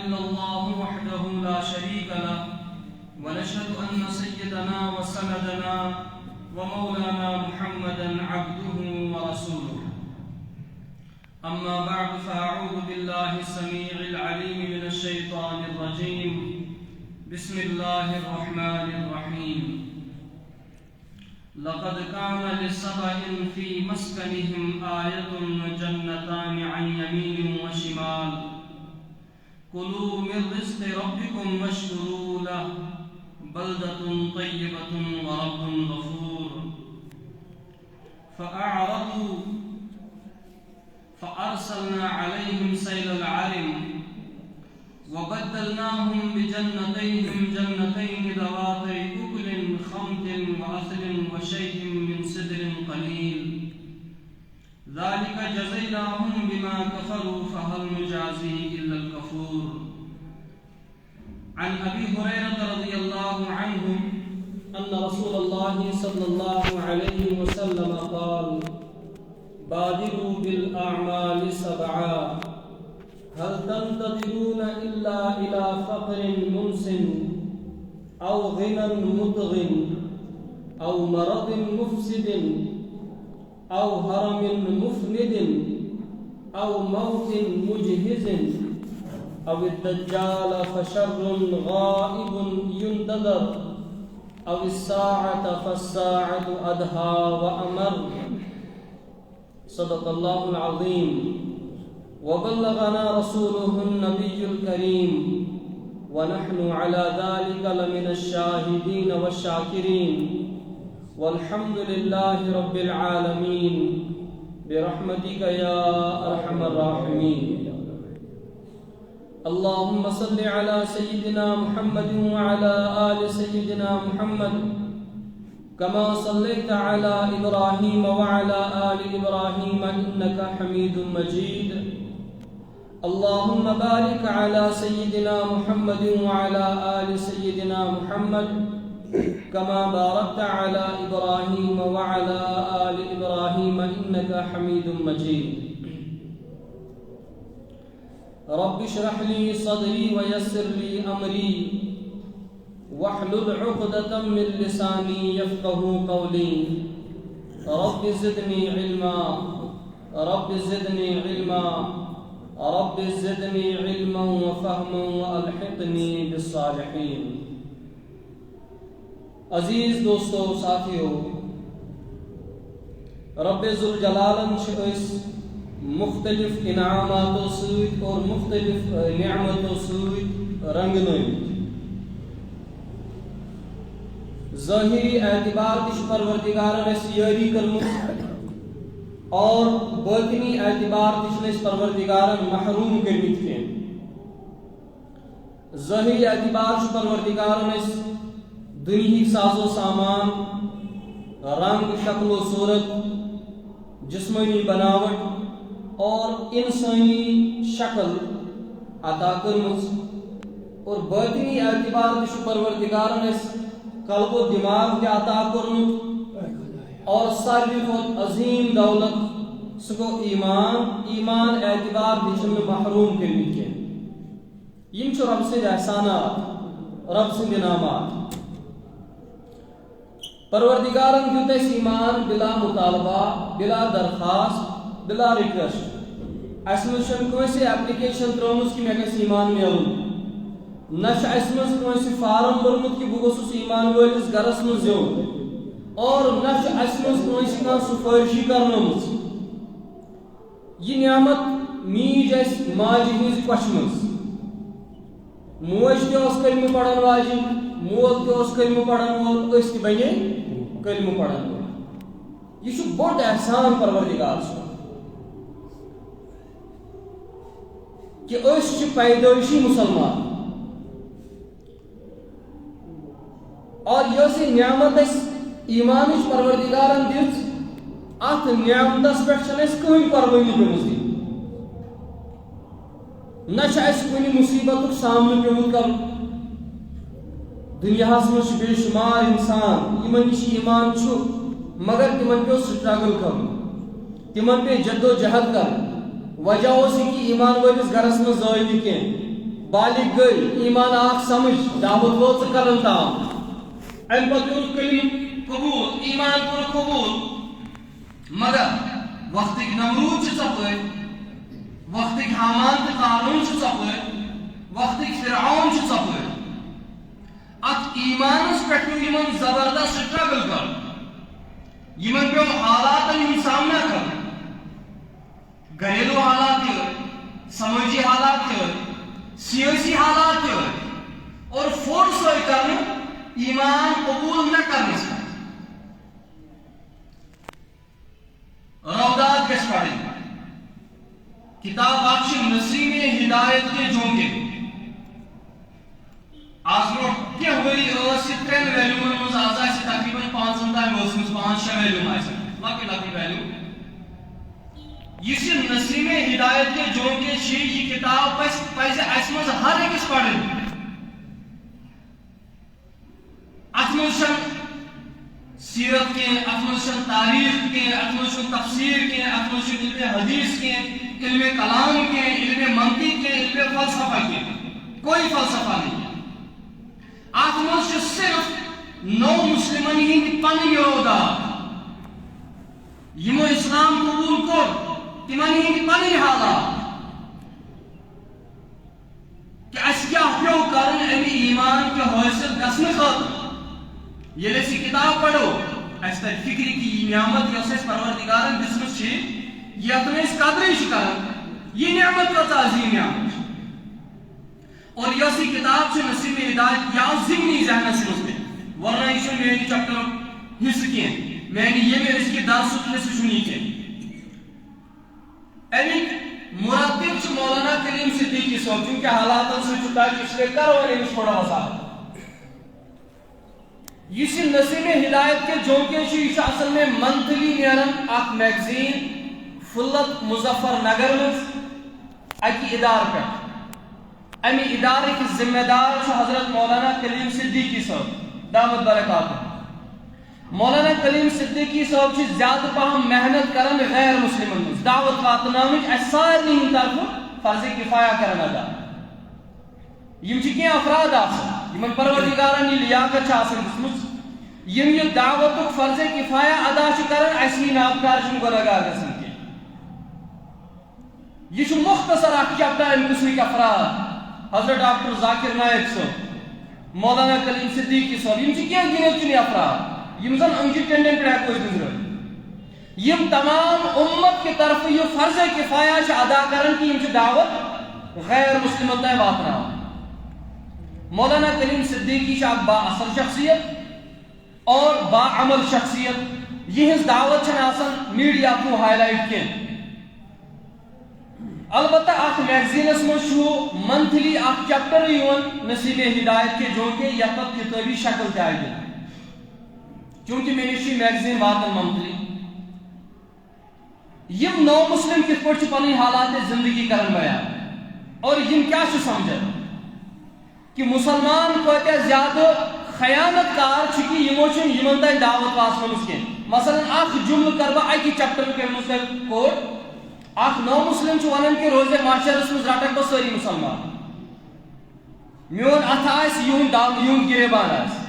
إلا الله وحده لا شريك له ونشهد أن سيدنا وسندنا ومولانا محمدا عبده ورسوله أما بعد فأعوذ بالله السميع العليم من الشيطان الرجيم بسم الله الرحمن الرحيم لقد كان لسبأ في مسكنهم آية وجنتان عن يمين وشمال كلوا من رزق ربكم واشكروا له بلدة طيبة ورب غفور فأعرضوا فأرسلنا عليهم سيل العرم وبدلناهم بجنتين ذواتي أكل خمط وأثل وشيء من سدر قليل ذلك جزيناهم بما كفروا فهل نجازي إلا الكفور. عن أبي هريرة رضي الله عنه أن رسول الله صلى الله عليه وسلم قال بادروا بالأعمال سبعا هل تنتظرون إلا إلى فقر منسن أو غنى مطغ أو مرض مفسد أو هرم مفند أو موت مجهز أو الدجال فشر غائب ينتظر أو الساعة فالساعة أدهى وأمر. صدق الله العظيم وبلغنا رسوله النبي الكريم ونحن على ذلك لمن الشاهدين والشاكرين والحمد لله رب العالمين برحمتك يا أرحم الراحمين. اللهم صل على سيدنا محمد وعلى آل سيدنا محمد كما صليت على إبراهيم وعلى آل إبراهيم إنك حميد مجيد. اللهم بارك على سيدنا محمد وعلى آل سيدنا محمد كما باركت على إبراهيم وعلى آل إبراهيم إنك حميد مجيد. رب اشرح لي صدري ويسر لي أمري واحلل عقدة من لساني يفقه قولي. رب زدني علما رب زدني علما رب زدني علما وفهما والحقني بالصالحين. عزیز دوستو ساتھیو، رب ذوالجلالن مختلف انعاماتوں سۭتۍ اور مختلف نعمتوں سۭتۍ رنگنٲومٕتۍ. ظٲہری اعتبار تہِ چھُ پروردگارن اَسہِ یٲری کٔرمٕژ اور باطنی اعتبار تہِ چھُنہٕ اَسہِ پروردگارن محروم کٔرمٕتۍ کینٛہہ. ظٲہری اعتبار چھُ پروردگارن اَسہِ دُنہِکۍ ساز و سامان، رنگ شکل و صورت، جسمانی بناوٹ اور انسانی شکل عطا کٔرمٕژ. اور باطنی اعتبار تہِ چھُ پروردگارن اَسہِ قلب و دماغ تہِ عطا کوٚرمُت اور ساروی کھۄتہٕ عظیٖم دولت سُہ گوٚو ایمان اعتبار تہِ چھِنہٕ محروم کٔرمٕتۍ کینٛہہ. یِم چھِ رۄبہٕ سٕنٛدۍ احسانات، رۄبہٕ سٕنٛدۍ انعامات. پروردگارن دیُت اَسہِ ایمان بلا مطالبہ، بلا درخواست، بلا رِکویسٹ. اَسہِ منٛز چھَنہٕ کٲنٛسہِ ایپلِکیشن ترٛٲومٕژ کہِ مےٚ گژھِ ایمان میلُن، نہ چھُ اَسہِ منٛز کٲنٛسہِ فارم بوٚرمُت کہِ بہٕ گوٚژھُس ایمان وٲلِس گرس منٛز یُن، اور نہ چھُ اَسہِ منٛز کٲنٛسہِ کانٛہہ سُفٲرشی کرنٲومٕژ. یہِ نعمت میٖج اَسہِ ماجہِ ہٕنٛزِ کۄچھِ منٛز. موج تہِ ٲس کلمہٕ پرن واجِنۍ، مول تہِ اوس کلمہٕ پرن وول، أسۍ تہِ بنے کلمہٕ پرن وول. یہِ چھُ بوٚڑ احسان پروردگار سُنٛد کہ أسۍ چھِ پیدٲیشی مسلمان. اور یۄس یہِ نعمت اَسہِ ایمانٕچ پروردگارن دِژ، اتھ نعمتس پٮ۪ٹھ چھنہٕ اَسہِ کٕہٕنۍ قۄربٲنی پیٚمٕژ دِنۍ. نہ چھُ اَسہِ کُنہِ مُصیبتُک سامنہٕ پیوٚمُت کرُن. دُنیاہس منٛز چھِ بے شُمار اِنسان یِمن نِش ایمان چھُ مگر تِمن پیوٚو سٹرگل کرُن، تِمن پیٚیہِ جدو جہد کرٕنۍ. وجہ اوس یہِ کہِ ایمان وٲلِس گرس منٛز زٲے نہٕ کینٛہہ، بالغ گئی ایمان آکھ سمجھ دعوت وٲژ کرن تام امہ پتہٕ کوٚر کلمہ قبول ایمان کوٚر قبول مگر وقتٕکۍ نمروٗد چھِ ژۄپٲرۍ وقتٕکۍ حامان تہٕ قارون چھِ ژۄپٲرۍ وقتٕکۍ فرعون چھِ ژۄپٲرۍ اتھ ایمانس پٮ۪ٹھ پیوٚو یِمن زبردست سٹرگل کرُن یِمن پیوٚو حالاتن ہُنٛد سامنا کرُن گھریلو حالات تہِ ٲسۍ سمٲجی حالات تہِ ٲسۍ سیٲسی حالات تہِ ٲسۍ اور فورس آیہِ کرنہٕ ایمان قبول نہ کرنس پٮ۪ٹھ رودات گژھِ پرٕنۍ کتاب اکھ چھِ نسیم ہدایت کے جھونکے آز برونٛٹھ کینٛہہ ؤری ٲس یہِ 3 ویلیوٗمن منٛز آز آسہِ تقریٖباً 5 تام ؤژھمٕژ 5-6 ویلیوٗم آسن لۄکٕٹۍ لۄکٕٹۍ ویلیوٗم یُس یہِ نسیم ہدایت کے جھونکے چھِ یہِ کتاب پزِ اسہِ منٛز ہر أکِس پرٕنۍ اتھ منٛز چھنہٕ سیرت کینٛہہ اتھ منٛز چھنہٕ تاریخ کینٛہہ اتھ منٛز چھُنہٕ تفسیٖر کینٛہہ اتھ منٛز چھُنہٕ علمِ حدیث کینٛہہ علمِ کلام کینٛہہ علمِ منطق کینٛہہ علمِ فلسفہ کینٛہہ کوئی فلسفہ نہیں اتھ منٛز چھُ صرف نو مسلمن ہٕنٛدۍ پنٕنۍ رودات یِمو اسلام قبول کوٚر تِمن ہٕنٛدۍ پنٕنۍ حالات کہ اسہِ کیٛاہ پیوٚو کرُن امہِ ایمان کہِ حٲصِل گژھنہٕ خٲطرٕ ییٚلہِ أسۍ یہِ کتاب پرو اسہِ ترِ فکرِ کہِ یہِ نعمت یۄس اسہِ پروردگارن دِژمٕژ چھِ یتھ نہٕ أسۍ قدرٕے چھِ کران یہِ نعمت کۭژاہ عظیٖم نعمت چھِ اور یۄس یہِ کتاب چھِ نسیم ہدایت یہِ آو ذہنی ذہنس منٛز تہِ ورنہ یہِ چھُنہٕ میانہِ چپٹرُک حصہٕ کینٛہہ میانہِ ییٚمہِ أزکہِ درسُک حصہٕ چھُنہٕ یہِ کینٛہہ امیِکۍ مرتب چھِ مولانا کلیم صدیقی صٲب چوٗنٛکہِ حالاتن سۭتۍ چھُ تاکہِ اس لیے کرو أمِس تھوڑا وضاحت یُس یہِ نسیم ہدایت کے جھونکے چھُ یہِ چھُ اصل میں منتھلی نیران اکھ میگزیٖن فُلت مظفر نگر منٛز اکہِ ادارٕ پٮ۪ٹھ امہِ ادارٕکۍ ذمہ دار چھُ حضرت مولانا کلیم صدیقی صٲب دامت برکاتہ مولانا کلیم صدیقی صٲب چھِ زیادٕ پہم محنت کران غیر مسلمن منٛز دعوت واتناونٕچ اسہِ سارنٕے ہٕنٛدِ طرفہٕ فرضِ کفایہ کران ادا یِم چھِ کینٛہہ افراد آسان یِمن پروردگارن یہِ لیاقت چھِ آسان دِژمٕژ یِم یہِ دعوتُک فرضِ کفایہ ادا چھِ کران اسہِ ہی نابکار چھِنہٕ گۄنہگار گژھان کینٛہہ یہِ چھُ مختصر اکھ چپٹر امہِ قٕسمٕکۍ افراد حضرت ڈاکٹر ذاکر نائک صٲب مولانا کلیم صدیقی صٲب یِم چھِ کینٛہہ گِنِتھ چُنہِ افراد یِم زن أمچہِ ٹٮ۪نڈٮ۪ن پٮ۪ٹھ ہٮ۪کو أسۍ گُزرٲوِتھ یِم تمام اُمت کہِ طرفہٕ یہِ فرضِ کفایہ چھِ ادا کران کہ یِم چھِ دعوت غیر مسلمن تام واتناوان مولانا کلیم صدیقی چھِ اکھ با اثر شخصیت اور با عمل شخصیت یِہنٛز دعوت چھنہٕ آسان میڈیا تھرو ہائی لائٹ کینٛہہ البتہ اتھ میگزیٖنس منٛز چھُ منتھلی اکھ چیپٹر یِوان نسیم ہدایت کے جھونکے یتھ پتہٕ کتٲبی شکل تہِ آیہِ دِنہٕ چوٗنٛکہِ مےٚ نِش چھُ یہِ میگزیٖن واتان منتھلی یِم نو مسلم کِتھ پٲٹھۍ چھِ پنٕنۍ حالات زندگی کران بیان اور یِم کیٛاہ چھِ سمجھان کہ مسلمان کۭتیاہ زیادٕ خیانت کار چھِ کہ یِمو چھِنہٕ یِمن تانۍ دعوت واتنٲومٕژ کینٛہہ مثلاً اکھ جملہٕ کرٕ بہٕ اکہِ چیپٹر کَمہِ منٛز تۄہہِ کوٹ اکھ نو مسلم چھُ ونان کہ روزے معاشرس منٛز رٹکھ بہٕ سٲری مسلمان میون اتھٕ آسہِ یِہُنٛد گریبان آسہِ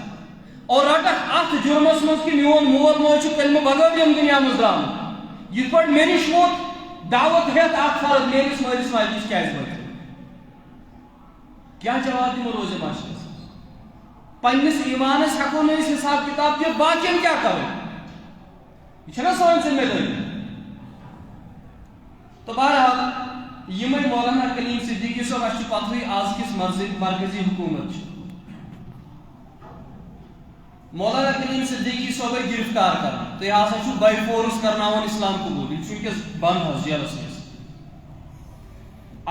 اور رٹکھ اتھ جُرمس منٛز کہ میون مول موج چھُ کلمہٕ بغٲر ییٚمہِ دُنیا منٛز درٛامُت یِتھ پٲٹھۍ مےٚ نِش ووت دعوت ہٮ۪تھ اکھ فرد میٲنِس مٲلِس ماجہِ نِش کیٛازِ وٲتِو کیٛاہ جواب دِمو روزے معاشرس پننِس ایمانس ہٮ۪کو نہٕ أسۍ حساب کِتاب دِتھ باقین کیٛاہ کرو یہِ چھےٚ نا سٲنۍ ذمہ دٲری تو بہرحال یِمے مولانا کلیم صدیقی صٲب اسہِ چھُ پتہٕے آز کِس مرکزی حکوٗمت چھِ مولانا کلیم صدیقی صٲب آیہِ گرفتار کرنہٕ تُہۍ ہسا چھُو باے فورس کرناوان اسلام قبول یہِ چھُ وٕنکیٚس بنٛد حظ جیلس منٛز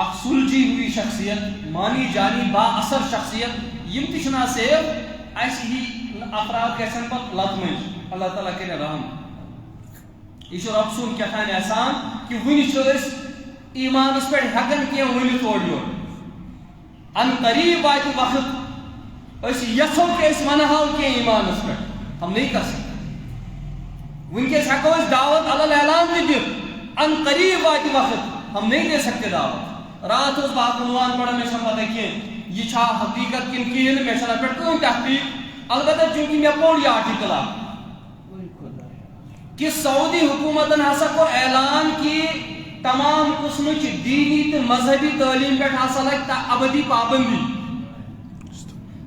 اکھ سُلجھی ہوئی شخصیت مانی جانی با اثر شخصیت یِم تہِ چھِنہٕ آز سیف اسہِ ہی افراد گژھن پتہٕ لطمٕنۍ اللہ تعالیٰ کرِ رحم یہ رب سُنٛد کیٛاہتانۍ احسان کہ وُنہِ چھِ أسۍ ایمانس پٮ۪ٹھ ہٮ۪کان کینٛہہ ؤنِتھ اورٕ یورٕ ان قریب واتہِ وقت أسۍ یژھو کہ أسۍ ونہو کینٛہہ ایمانس پٮ۪ٹھ ہم نہیں کر سکتے ونکیٚس ہٮ۪کو أسۍ دعوت علل اعلان تہِ دِتھ ان قریب واتہِ وقت ہم نہیں دے سکتے دعوت رات اس باق عنوان پڑا میں پتہ کہ یہ چھا حقیقت کن کہین میں پہ کم تحقیق البتہ چونکہ میں پوڑ یہ آرٹیکل کہ سعودی حکومت ہسا کو اعلان کی تمام قسم کی دینی تو مذہبی تعلیم پہ ہسا لگ ابدی پابندی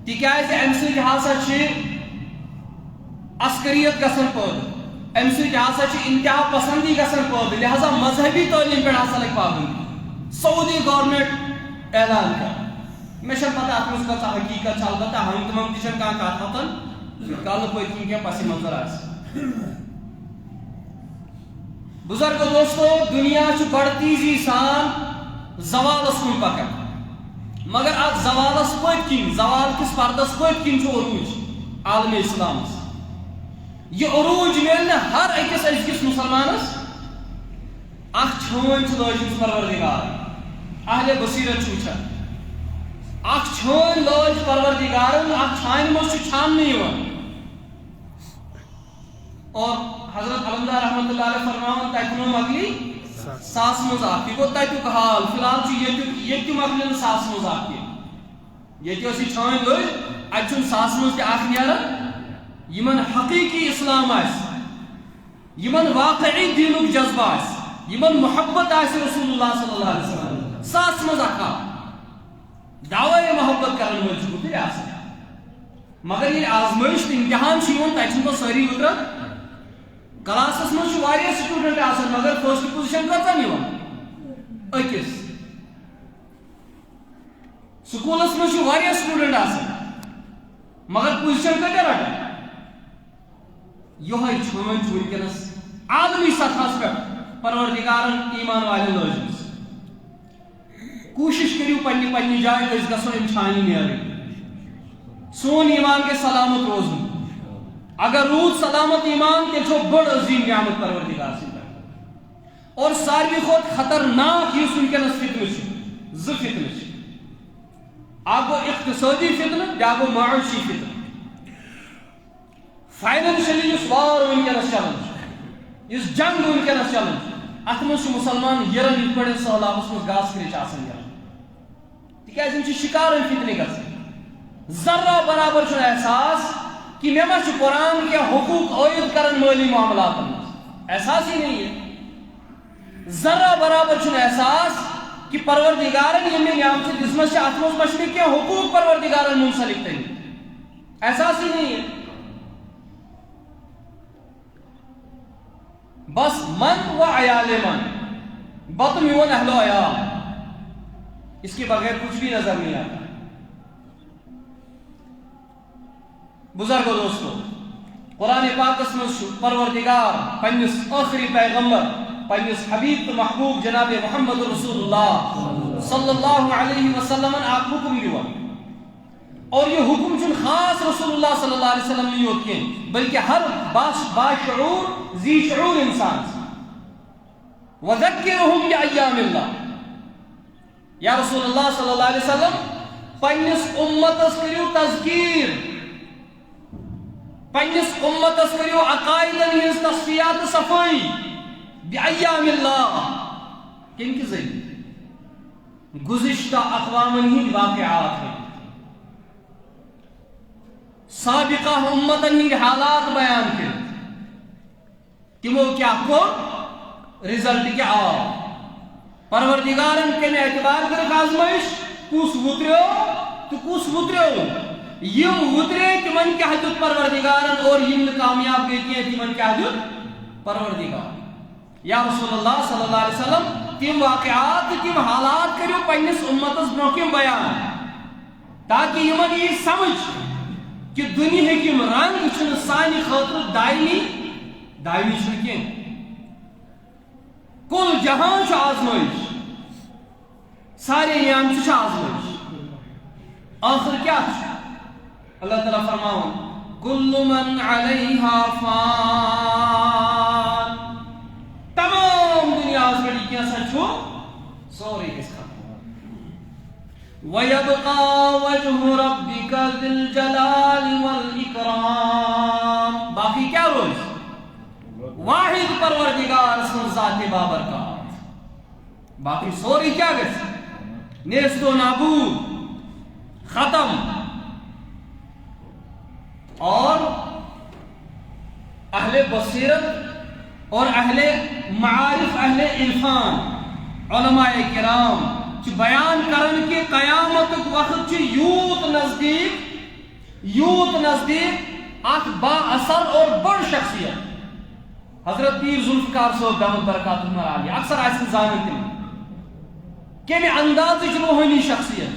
تکیاز ام سۭتۍ ہسا چھ عسکریت گژھان پٲدٕ ام سۭتۍ ہسا چھ انتہا پسندی گژھان پٲدٕ لہذا مذہبی تعلیم پہ ہسا لگ پابندی سعودی گورنمنٹ اعلان کر میں پتہ ات مز کچھ حقیقت البتہ ہم تمام تہ کھانا کت وتان کل پتہ کن پس منظر آ بزرگ دوستو دنیا بڑ تیزی سان زوالس کن پکان مگر ات زوالس پت کن زوال کس پردس پت کن عروج عالم اسلام یہ عروج مل ہر اکس ازکس مسلمانس اخ چھان لجمس پروردگار اہل بصیرت وچان اخ چھان لج پروردگار اخ چھان مز چھاننے اور حضرت علمدار رحمۃ اللہ علیہ فرماون تتنو مکلی ساس مز اخ یہ گو تتیک حال فی الحال یہ مکلی ساس مز اخ یہ چھان لج اتھ ساس مز تہ اخ نیران یمن حقیقی اسلام آس یمن واقعی دینک جذبہ آس یمن محبت آس رسول اللہ صلی اللہ علیہ وسلم ساس مز اخ دعوی محبت کرن ول چھُ آسان مگر یہ آزمائش امتحان تب ساری اتران کلاسس مز سٹوڈنٹ آسان مگر فرسٹ پوزیشن کتن اکس سکولس مز سٹوڈنٹ آسان مگر پوزیشن کتیا رٹان یہ ونکس عالمی سطحس پہ پروردگارن ایمان والن لوجمس کوشش کرو پنہ جائے گھو چھانی نیرن سون ایمان کے سلامت روزن اگر روز سلامت ایمان تیل بڑ عظیم نعمت پروردگار سن اور ساروی کھت خطرناک اس ونکس فتنہ فتنہ اکھ گو اقتصادی فتنہ بیا گو معاشی فتنہ فائنینشلی اس وار ونکس چلان اس جنگ ونکس چلان ات مز مسلمان یران یہ پہ سہلابس مز گاس کرچ آسان یران تکیاز شکار فتنہ گژھان ذرہ برابر احساس کہ مے ما قرآن کے حقوق عائد کرن مالی معاملات احساس ہی نہیں ہے ذرہ برابر احساس کہ پروردگارن یم نعمت دسمس ات مز مشرق کے حقوق پروردگارن منسلک تھے احساس ہی نہیں ہے بس من و عیال من بطن میون اہل و عیال اس کے بغیر کچھ بھی نظر نہیں آتا بزرگ و دوستو قرآن پاکس مز پروردگار پنس آخری پیغمبر پنس حبیب تو محبوب جناب محمد رسول اللہ صلی اللہ علیہ وسلم آپ حکم دیوا اور یہ حکم چن خاص رسول اللہ صلی اللہ علیہ وسلم نہیں ہوتی ہیں بلکہ ہر باشعور ذی شعور انسان وذکرہم بایام اللہ یا رسول اللہ صلی اللہ علیہ وسلم پنس امتس کریو تذکیر پنس امتس کریو عقائدن ہز تصفیات صفائی بایام اللہ کن کی ذریعے گزشتہ اقوامن ہی واقعات ہیں سابقہ امتن ہند حالات بیان کر تمو کیا کو رزلٹ کیا آو پروردگارن کن اعتبار کر آزمائش کس وتریو تو کس وتریو یم وترے تمن کیا دیت پروردگارن اور یم کامیاب گئی تمن کیا دیت پروردگار یا رسول اللہ صلی اللہ علیہ وسلم تم واقعات تم حالات کرو پنس امتس برونکم بیان تاکہ یمن یہ سمجھ کہ دنیا کی رنگ چھن سانی خاطر دائمی چھن کین کل جہان چھ آزمائش سارے نعم چھ آزمائش آخر کیا چھ اللہ تعالیٰ فرماؤں کل من علیہا فان تمام دنیا آزمائش کیا سچو سوری کس کا وَيَبْقَى وَجْهُ رَبِّكَ ذِي الْجَلَالِ وَالْإِكْرَامِ باقی کیا روز واحد پروردگار اسم ذات بابرکات باقی سوری کیا گئے نیست و نابود، ختم. اور اہل بصیرت اور اہل معارف، اہل عرفان، علماء کرام بیان کرن کہ قیامت وقت یوت نزدیک اخ با اثر اور بڑ شخصیت حضرت پیر ذوالفقار صاحب دامت برکاتہ عالیہ اکثر آسن زانن تم کمی انداز روحانی شخصیت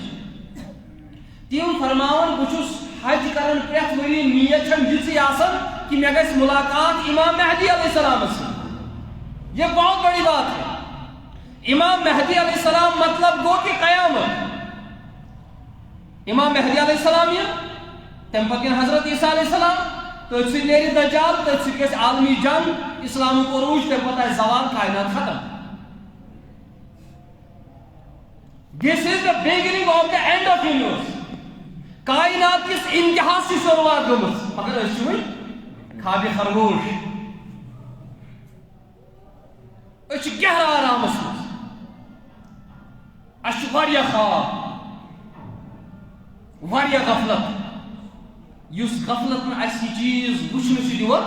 تم فرماون بچس حج کرن پریت وری نیت چھم یژی آسن کہ مے گژھِ ملاقات امام مہدی علیہ السلام سے. یہ بہت بڑی بات ہے. امام مہدی علیہ السلام مطلب گو کہ قیامت. امام مہدی علیہ السلام یہ تم پتن حضرت عیسیٰ علیہ السلام تو سی نیری دجال تو سی گژھِ عالمی جنگ اسلام کو عروج تم پتہ زوال کائنات ختم. This is the beginning of the end of universe. کائنات کس انتہا سے شروعات گمس مگر اس خواب خرگوش اس گہرا آرامس اس واریاہ خواب واریاہ غفلت اس غفلت میں ایسی چیز وچھنے سے دیور.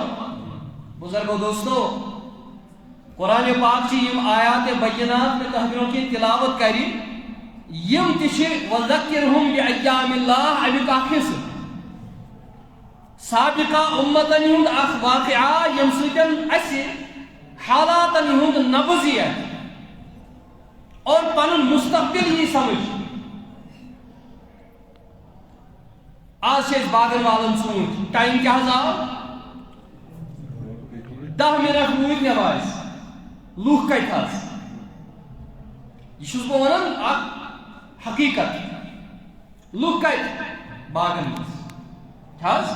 بزرگو دوستو قرآن پاک چی یم آیات بینات میں تحبیروں کی تلاوت کری یم تشی وذکرہم بِأَيَّامِ اللَّهِ امیک اخیس سابقہ امتن ہند اخ واقعہ یم سیتن اسی حالاتن ہند نبضیت اور پنن مستقبل ہی سمجھ. آج شیز باغن والن سوچ ٹائم کیا آو 10 منٹ روید نماز لوک کئی تھاس. یہ چھس بہ ونان اخ حقیقت لوک کئی باغن تھاس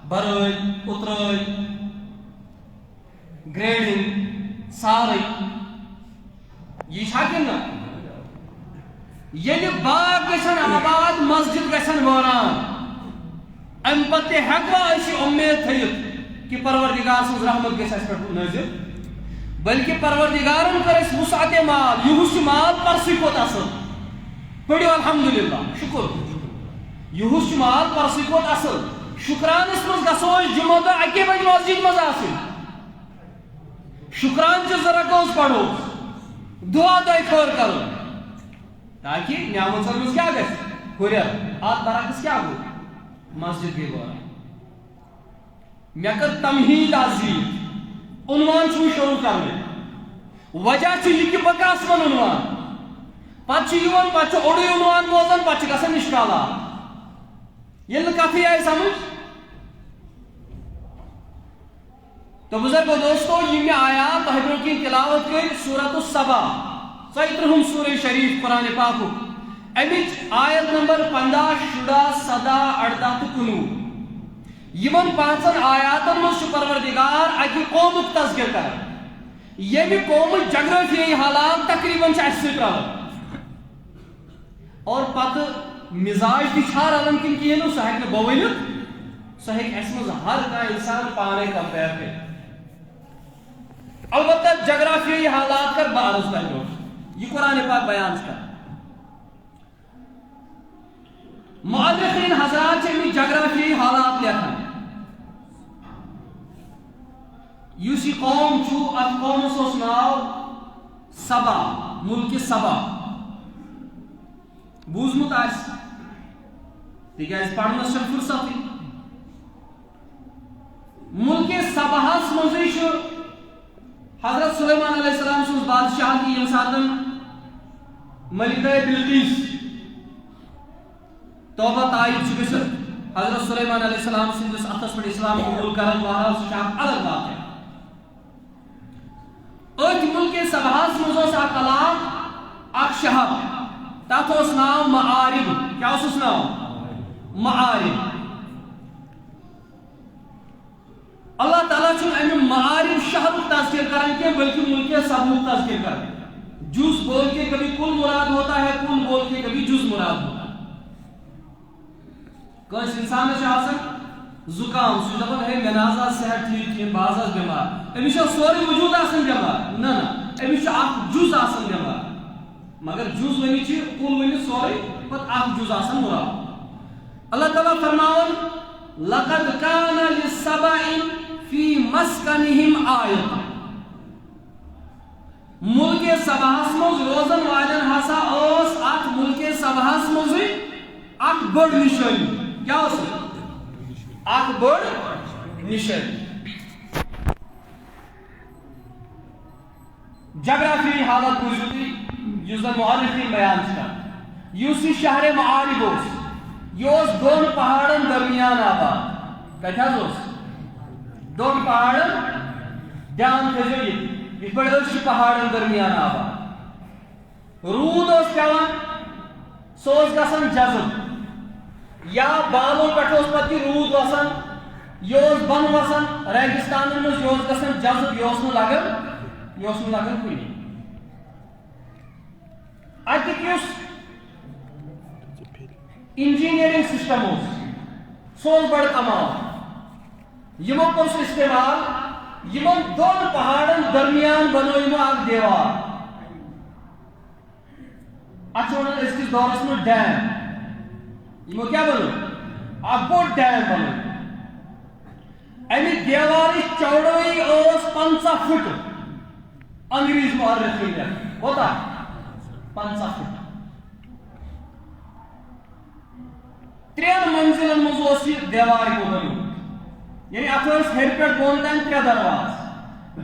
برٲے اترٲے گریڈنگ سارے یہ چھا کن یل باغ گژھن آباد مسجد گژھن وٲران ام پتہ ہیکوا أسۍ امید تھٲیِتھ کہ پروردگار سٕنٛز رحمت گژھِ اَسہِ پٮ۪ٹھ نٲزِل بلکہ پروردگارن کر اَسہِ وسعت مال یہُس چھُ مال پرسٕے کھۄتہٕ اصل. پٔرِو الحمدللہ شکر یہُس چھُ مال پرسٕے کھۄتہٕ اصل. شکرانس مز گژھو أسۍ جمعہ دۄہ اکی بجہِ مسجد مز آسٕنۍ شکران چہِ زٕ رکٲژ پرو دعا دۄیہِ خٲر کرو تاکہ نعمژن منٛز کیٛاہ گژھِ ہُریر. اتھ برعکس کیٛاہ گوٚو مسجد گٔے وٲران. مےٚ کٔر تمہیٖد آز زیٖٹھ عنوان چھُ شروع کرنہٕ وجہ چھُ یہِ کہِ بہٕ کَس وَنہٕ عنوان پتہٕ چھُ یِوان پتہٕ چھُ اوٚڑُے عنوان بوزان پتہٕ چھِ گژھان اِشکالات ییٚلہِ نہٕ کتھٕے آیہِ سمجھ. تو بزرگو دوستو یہ میں آیات تحبیروں کی تلاوت کر سورۃ السبا 34 سورہ شریف قرآن پاک امچ آیت نمبر 15 16 17 18 تو 19 یمن پانچن آیاتن مز پروردگار اکہ قومک تذکر کر یمہ قوم جغرافیائی حالات تقریباً اس سے اور پتہ مزاج تہ چھا رلان کن کہین سہ ہیکہ بہ ورنت سہ ہیکہ اس مز ہر کانٛہہ انسان پانے کمپیئر کر. البتہ جغرافیائی حالات کر بعض پہلو یہ قرآن پاک بیان کر. مؤرخین حضرات چھ جغرافیائی حالات لکھان یس یہ قوم چھ ات قومس اس ناو سبا ملک سبا بوزمت آس تکیاز پڑھنس چھ فرصت. ملک سباہس مزے حضرت سلیمان علیہ السلام سن بادشاہی یم ساتن ملکہ بلقیس توبہ تائید چھ گژھتھ حضرت سلیمان علیہ السلام سندس اتھس پہ اسلام قبول کرن والا سہ الگ بات ہے. ات ملک سباہس مز اخ علاقہ اخ شہر تتھ اس ناو معارب. کیا اس ناو معارب. اللہ تعالیٰ چھُ امہِ معارب شہرُک تذکر کران کینٛہہ بلکہ ملک سبہُک تذکر کران. جز بول کے کبھی کل مراد ہوتا ہے کل بول کے کبھی جز مراد ہوتا ہے. کس انسان زکام سہ دپان ہے مے نہ صحت ٹھیک کھین بہ بیمار امس سورے وجود آسان بیمار نہ امس اخ جز آسان بیمار مگر جز ونی چھ کل ونی سورے پت اخ جز آسان مراد اللہ تعالیٰ فرماون لقد كان للسبع في مسكنهم آیۃ ملک سباہس مز روزن والن ہسا اس ات ملک سباہس مز اخ بڑ نشانی کیا اس اخ بڑ نشانی جغرافی حالت موجودی یس زن مؤرخین بیان کران یس یہ شہر معارب اس یہ دون پہاڑن درمیان آباد کت دون پہاڑن دھیان تھو یہ پہ پہاڑن درمیان آباد رود پیوان سہ گژھان جذب یا بالوں پہ پتہ رود وسان یہ بن وسان ریگستان مز یہ گژھان جذب یہ لگان کن اتک انجینئرنگ سسٹم سہ بڑ کمال یمو کور سہ استعمال یمن دون پہاڑن درمیان بنو اخ دیوار اتھ ونان ازکس دورس مز ڈیم یمو کیا بنو اخ بوڑ ڈیم بنو امی دیوار چوڑائی 50 فٹ انگریز مؤرخین ہوتا 50 فٹ 3 منزلن مز یہ دیوار بنو یعنی ات ہر پہ بون تین 3 درواز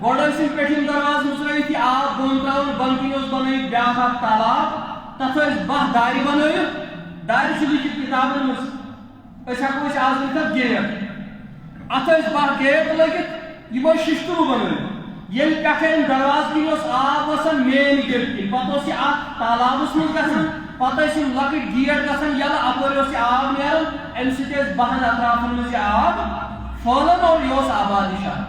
گوڑ پہ درواز مترت یہ آب بون تران بن کن بن بیاا تالاب تر 12 دارِ بنائت دارِ لکھت کتابن مز ہکو آز لکھت گیٹ ات 12 گیٹ لگت یہ ششتر بنائت یل پہ درواز کن آب وسان مین گیٹ کن پتہ یہ تالابس مز گھان پتہ لکٹ گیٹ گھان یل اپر آب نیران امہ سۭتۍ بہن اطرافن مز یہ آب پھہلان اور یہ آباد شہر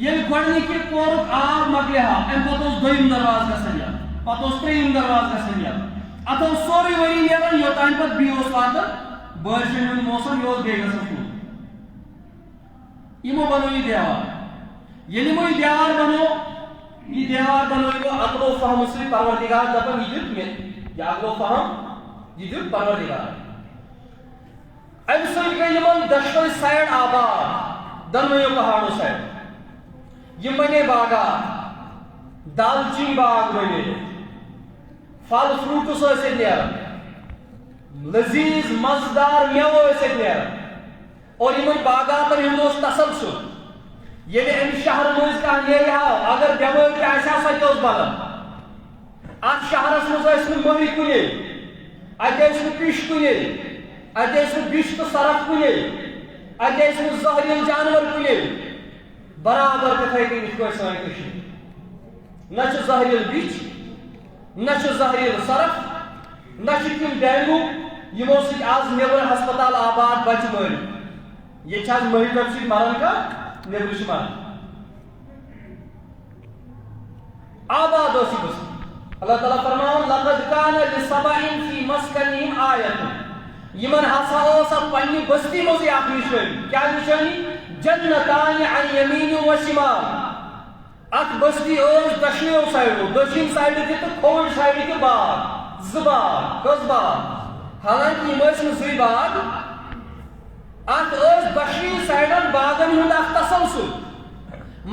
یل گۄڈنِکہِ پورُک آب مۄکلہِ ہا امہ پتہٕ دوٚیِم درواز گژھان یلہٕ پتہٕ ترٛیٚیِم درواز گژھان یلہٕ اتھ سورُے ؤری نیران یوٚتانۍ پتہٕ بیٚیہِ واتان بٲرشن ہُنٛد موسم یہِ بیٚیہِ گژھان کُن یمو بنو یہ دیوار ییٚلہِ یمو یہ دیوار بنو عقل و فہم سۭتۍ پروردگار دپان یہ دیُت مےٚ یہ عقل و فہم یہ دیُت پروردگار امہ سۭتۍ گٔے یمن دشوے سایڈ آباد دۄنوَیو پہاڑو سایڈ یم بنے باغات دالچین باغ بنے پھل فروٹس نیران لذیذ مزدار میوہ نیران اور یمن باغاتن ہند تسلسل یعنی ام شہر مز کھانا نیرِ ہا اگر بٮ۪مٲرۍ تہِ آسہِ ہا سۄ تہِ ٲس بلان اتھ شہرس مز ٲسۍ نہٕ مٔہۍ کُنے اتہِ ٲسۍ نہٕ پِش کُنے اتہِ ٲسۍ نہٕ بِش تہٕ سرف کُنے اتہِ ٲسۍ نہٕ زہریٖلہٕ جانور کُنے برابر تِتھے کٔنۍ یِتھ پٲٹھۍ سٲنۍ کٔشیٖر نہ چھُ زہریٖلہٕ بِچ نہ چھُ زہریٖلہٕ سرف نہ چھِ تِم ڈینگوٗ یِمو سۭتۍ آز نیبر ہسپتال آباد بچہِ مٲرِتھ ییٚتہِ چھِ آز مٔہۍ ٹۄپہِ سۭتۍ مران کانٛہہ نیبرٕ چھِ مران آباد ٲس یہِ گٔژھمٕژ اللہ تعالیٰ فرماوان لقد كان لسبع في مسكنهم آیۃ یمن ہسا ٲس اتھ پننہِ بستی منٛزٕے اکھ نشٲنی کیٛاہ نشٲنی جنتان عن یمین و شمال اتھ بستی ٲس دۄشوٕیو سایڈو دٔچھِنۍ سایڈٕ تہِ تہٕ کھووٕرۍ سایڈٕ تہِ باغ 2 باغ کٔژ باغ حالانکہ یم ٲسۍ نہٕ 2 باغ ات ٲس دۄشوٕنی سایڈن باغن ہُنٛد اکھ تسلسل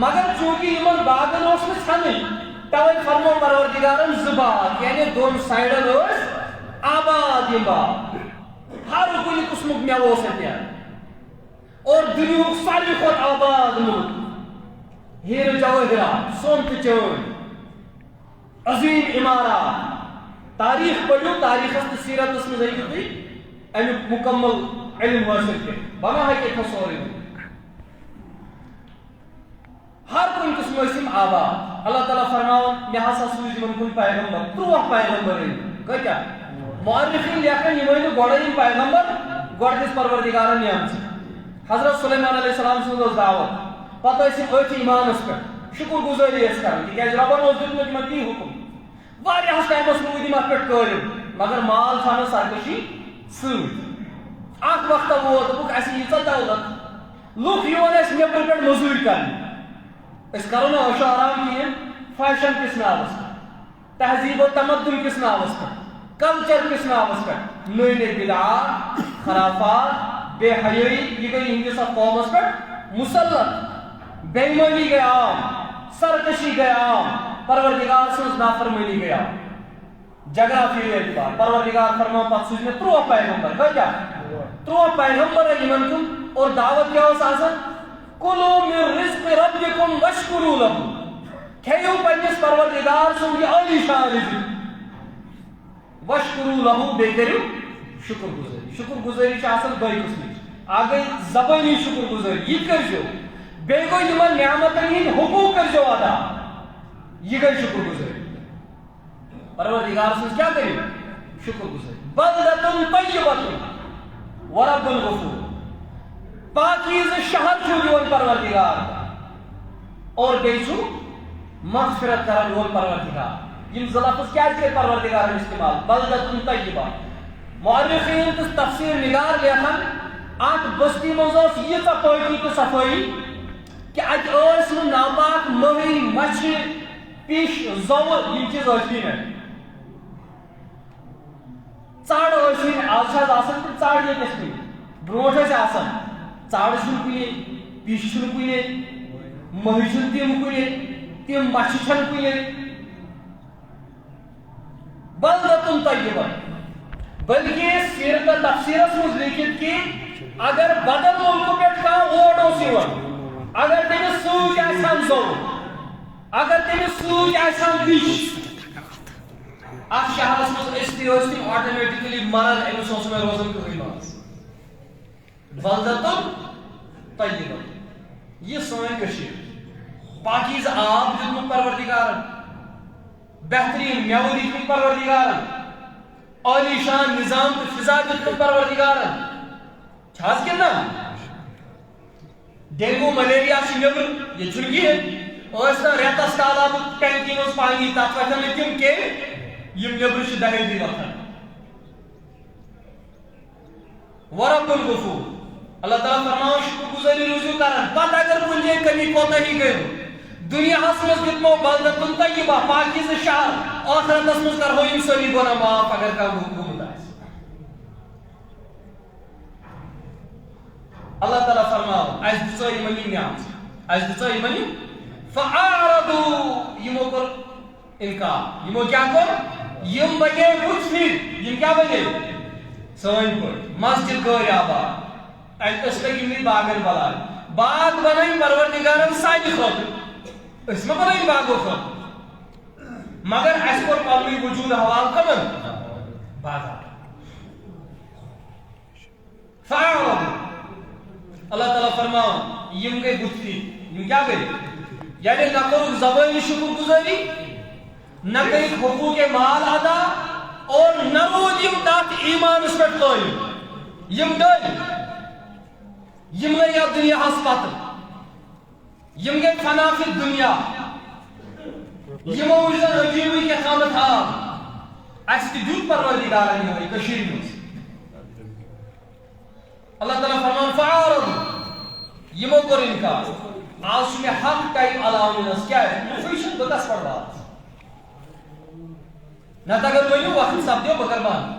مگر چوٗنٛکہِ یمن باغن اوس نہٕ ژھٮ۪نٕے توے فرمو پروردگارن 2 باغ یعنی 2 سایڈن ٲسۍ آباد یم باغ ہر کُنہِ قٕسمُک میوٕ اوس اتہِ نیران اور دنیاہُک ساروی کھۄتہٕ آباد مُلک ہیرٕ جوٲہرات سۄن تہٕ چٲنۍ عظیٖم عمارات تاریخ پٔرِو تاریخس تہٕ سیٖرتس منٛز ہیٚکِو تُہۍ امیُک مُکمل علم حٲصِل کٔرِتھ بنا ہیٚکہِ ییٚتھس سورُے ہر کُنہِ قٕسمہٕ ٲسۍ یِم آباد اللہ تعالیٰ فرماوان مےٚ ہسا سوٗز یِمن کُن پیغمبر 13 پیغمبر کۭتیاہ مؤرخین لیکھان یِم ٲسۍ نہٕ گۄڈے یِم پیغمبر گۄڈٕ دِژ پروردگارن نعمژٕ حضرت سلیمان علیہ السلام سٕنٛز ٲس دعوت پتہٕ ٲسۍ یِم أتھۍ ایمانس پٮ۪ٹھ شُکر گُزٲری ٲسۍ کران تِکیٛازِ رۄبن اوس دیُتمُت یِمن تی حُکم واریاہس ٹایمس روٗدۍ یِم اتھ پٮ۪ٹھ قٲیِم مگر مال تھاونس سرکٔشی سۭتۍ اکھ وقتہ ووت دوٚپُکھ اسہِ ییٖژاہ دولت لُکھ یِوان ٲسۍ نیٚبرٕ پٮ۪ٹھ موٚزوٗرۍ کرنہِ أسۍ کرو نہٕ عٲشو آرام کِہیٖنۍ فیشن کِس ناوس تہذیب و تمدن کس ناوس پہ کلچر کس ناوس پہ نئی نئی بدعات خرافات بے حیائی یہ گئی ہندس قومس پہ مسلط بے ایمانی گئی عام سرکشی گئی عام پروردگار سنز نافرمانی گئی عام جغرافی اعتبار پروردگار فرمان پتہ سوز میں 3 پیغمبر کیا 3 پیغمبر یمن کن اور دعوت کیا اس آسان کلو من رزق ربکم وشکرو لہو کھیو پنجس پروردگار سن یہ عالی شان رزق وشکرو لہو بے کریو شکر گزاری چاہسن دوائی قسمی آگئی زبانی شکر گزاری یہ کر جو بے کوئی یمن نعمتن ہی حقوق کر جو آدھا یہ گئی شکر گزاری پروردگار سن کیا کریں شکر گزاری بلدتن طیبتن ورب الغفور پاکیز شہر چھو دیون پروردگار اور بیچو مغفرت کرن وول پروردگار یم لفظ کیا ہے پروردگار استعمال بلدتن طیبہ مؤرخین تو تفسیر نگار لیکن ات بستی منز یہ پاکی تو صفائی کہ ات ناپاک مہی مچھ پیش زور یم چیز ثاڑ آج آسان تو ثاڑ یہ کس کن بروٹ آسان ثاڑ کنے پیش کنے مہی تم کنے تم مچھ کنے بلدتن طیبہ بلکہ سیرت تفسیرس مز لیکن کہ اگر بدل ملک پہ اوڑ اگر تمس سوچ آسان زو اگر تمس سوچ آسان پیش ات شہرس مز تم آٹومیٹکلی مرن امس میں روزن کہیں باس بلدتن طیبہ یہ سوئن کشیر پاکیز آب دیتمت پروردگارن بہترین میوہ دیتمت پروردگارن عالی شان نظام تو فضا دیتمت پروردگارن چھاس کن نا ڈینگو ملیریا سے نبر یہ چھلگی ہے اور اس طرح ریتس تالاب ٹینکی میں پانی تک وقت میں تم کے یم نبر سے دہل دی وقت ورب الغفور اللہ تعالیٰ فرماؤ شکر گزاری رجوع کرن پتہ اگر کنجے کمی کوتا ہی گئے دنیا حسنس دیتمو بلدتن طیبہ پاکیز شہر آخرت اسمس کر ہوئی سوری گونا معاف اگر کا حکومت آئے اللہ تعالیٰ فرماؤ ایس دچائی منی نیامت ایس دچائی منی فعارضو یمو کر انکار یمو کیا کر یم بگے کچھ پھر یم کیا بگے سوئن پر مسجد گوری آباد اس کا یمنی باغن بلال باغ بنائی پروردگارن سائنی خود اس میں بنائی باغو خود مگر اس پر پاوی وجود حوال کمن باغ فعارضو اللہ تعالیٰ فرماؤ یم گئی گفتی یم کیا گئی یعنی نہ کرو زبانی شکر گزاری نہ کئی حقوق مال ادا اور نہ رود یم تات ایمان اس پر قائم یم گئی یم گئی اب دنیا حسپت یم گئی فنا فی دنیا یم وجدان عجیبی کے خامت آب ایسی دیوت پروردگار نہیں ہوئی کشیر میں اللہ تعالیٰ فرمان فعارض یمو کر انکار آج میں حق ٹائم علاوہ کیا ہے مفیشن بکس پڑھ بات نہ تاگر کوئی وقت سب دیو بکربان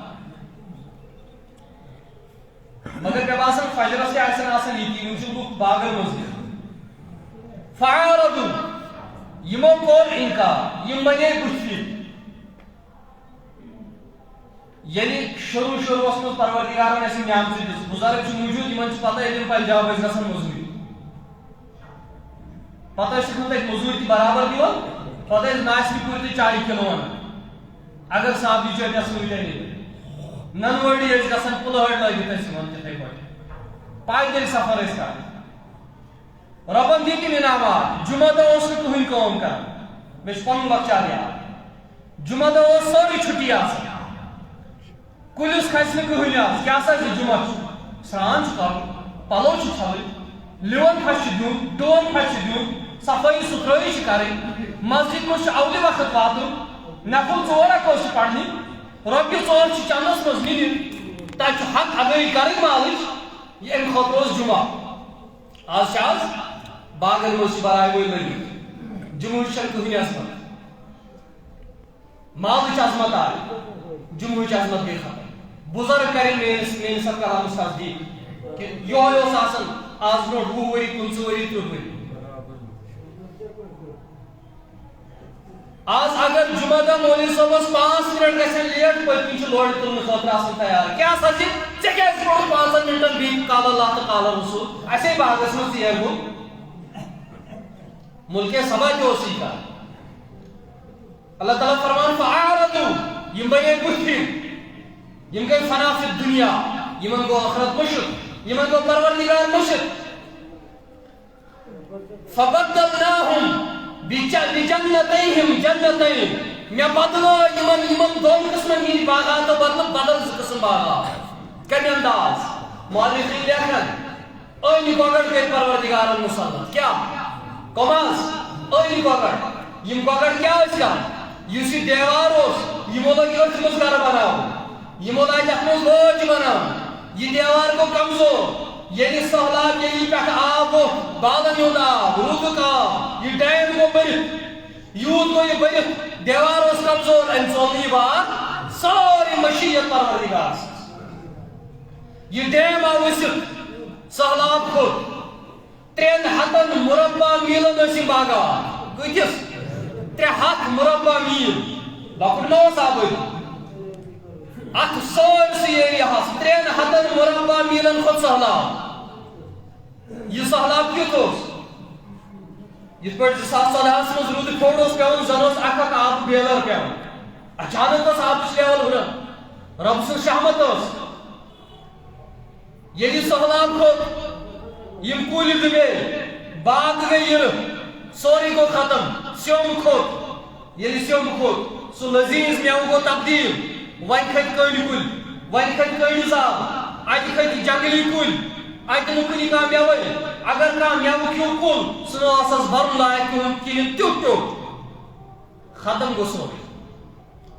مگر پہ باسن فجر سے ایسا آسن لیتی مجھے لوگ باگر مزید فعارض یمو کر انکار یم بنے گشتی یعنی شروع اس میں پروردگار نے ایسی نعم سے دس بزرگ جو موجود ایمان سے پتہ ہے علم پنجاب اس گسن مزدوری پتہ ہے سکھتا ایک مزدوری کی برابر دیو پتہ ہے ناش کی پوری 40 کلو اگر صاحب دی چاہتے ہیں سوئی نہیں نن وڑی اس گسن پلہڑ لگی تے سیمان تے پڑ پائدل سفر اس کا ربن دی کی انعامات جمعہ دو اس کو ہن کام کر میں پن وقت چا لیا جمعہ دو ساری چھٹی آسا کلیس کھائس میں کہوئی آس کیا سا جی جمعہ سران چھکاو پلو چھکاوئی لیون پھچ دیون ڈون پھچ دیون صفائی ستھرائی شکاری مسجد میں اولی وقت واتو نفل ژورا کوش پڑھنی ربی ژور چندس مز نی تاکہ حق اگئی کریں مالک یہ ام خطروز جمعہ آج شاز باغن مجھ برائے ہوئی لگی جمعہ شر کہوئی آس مالچ عظمت آئی جمہوچ عظمت گئی ختم بزرگ کریں میری سب کلامس تصدیق کہ یہ آسان آج برو 20 وری 15 وری 30 وری آج اگر جمعہ دہ مولوی صاحبس 5 منٹ گژھن لیٹ پتہ لوڑ تلنے خاطر آسان تیار کیا سا ژےٚ کیٛازِ کوٚرُتھ 5 منٹن بیٚیہِ قال اللہ تہٕ قال رسول اَسے باغس منٛز ژیر گوٚو ملکہ سبا تہِ اوس یی کَران اللہ تعالیٰ فرمان فعارضوا یم بنے بُتھِم یم گئی فنا فی الدنیا یمن گو آخرت مشرق یمن گو پروردگار مشرق فبدلناهم بجنتیہم جنتین میں بدلو یمن دون قسمن ہی باغات بدل قسم باغات کمی انداز مؤلفین لیکھن اینی گوگڑ گئی پروردگارن مسلط کیا کماز اینی گوگڑ یم گوگڑ کیا اس کا یوسی دیوار اس یمو لگی ارچ مز گھر بناو یمو لگی اپنوز بوچ بناو یہ دیوار کو کمزور یعنی سہلاب یعنی پیٹھ آب کو بالن یود آب رود کا یہ ڈیم کو برت یود کو یہ برت دیوار اس کمزور انسانی بات ساری مشیت پروردگار یہ ڈیم آوسط سہلاب کو 3 ہتن مربع میلن اسی باغا کتس 3 ہتھ مربع میل لکڑ نوس آباد ات سورسی ایریا 3 ہتن مربع میلن خود سہلاب یہ سہلاب کیت یہ پہ 2014 مز رود پھوٹ پیون زن اک آب بیلر پیون اچانک آب لیول ہر رب سن شہمت یعنی سہلاب کھوت یم کل دبے باغ گئی سوری کو ختم سیوم کھوت یعنی سیوم کھوت سو لذیذ میو کو تبدیل ون کھت کڑی کل ون کھت کڑی زاب ات کھت جنگلی کل ات نکلی کھانا میو اگر کھانا میو کھیو کل سہ نس برن لائق کہین تیت تیت ختم گو سوری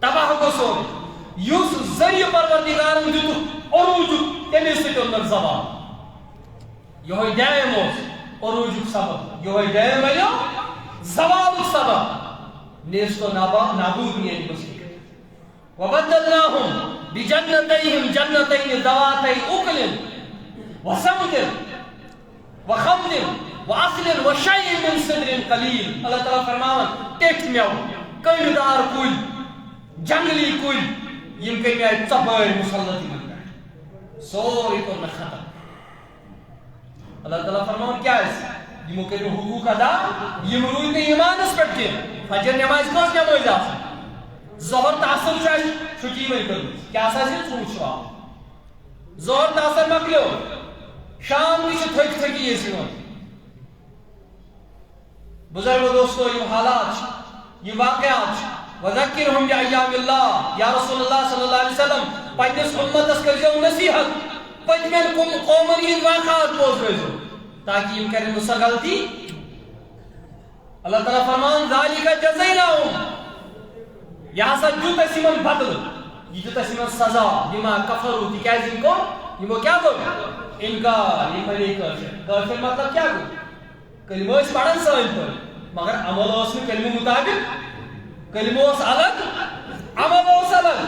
تباہ گو سوری اس ذریعہ پروردگارن دیت عروج تمے سن زوال یہ ڈیم عروج سبب یہ ڈیم بنو زوال سبب نیست و نابود نیت مسلم وبدلناهم بجنتيهم جنتين ذواتي اكل وسمك وخمر واصل وشيء من سدر قليل اللہ تعالیٰ فرماون ٹیٹ میو کڑدار کل جنگلی کل یم کئی میں ژپٲرۍ مسلط یمن سوری کوٚر ختم اللہ تعالیٰ فرماون کیا یمو کٔرِو حقوق ادا یم روٗدۍ نہٕ ایمانس پٮ۪ٹھ کینٛہہ فجر نماز کۄس نماز آسان ظہر تہٕ عصر چھُ اَسہِ چھُٹی وۄنۍ کٔرمٕژ کیٛاہ سا چھِ ژوٗنٛٹھ چھُ آمُت ظہر تہٕ عصر مۄکلیو شام تہِ چھِ تھٔکۍ تھٔکی أسۍ یِوان بزرگو دوستو یم حالات چھِ یم واقعات چھِ وذکرہم بایام اللہ یا رسول اللہ صلی اللہ علیہ وسلم پننس امتس کٔرزیو نصیحت پٔتمٮ۪ن قومن ہٕنٛدۍ واقعات بوزنٲیزیو تاکہ یم کرن سۄ غلطی اللہ تعالیٰ فرمان ذالک جزیناہم یہ ہسا دیت اَسہِ یمن بدل یہ دیت اَسہِ یمن سزا بما کفروا تکیازِ یم کوٚر یمو کیٛاہ کوٚر انکار یم بنے کٲفر مطلب کیٛاہ گوٚو کلمہٕ ٲسۍ پران سٲنۍ پٲٹھۍ مگر عمل اوس نہٕ کلمہٕ مطابق کلمہٕ اوس الگ عمل اوس الگ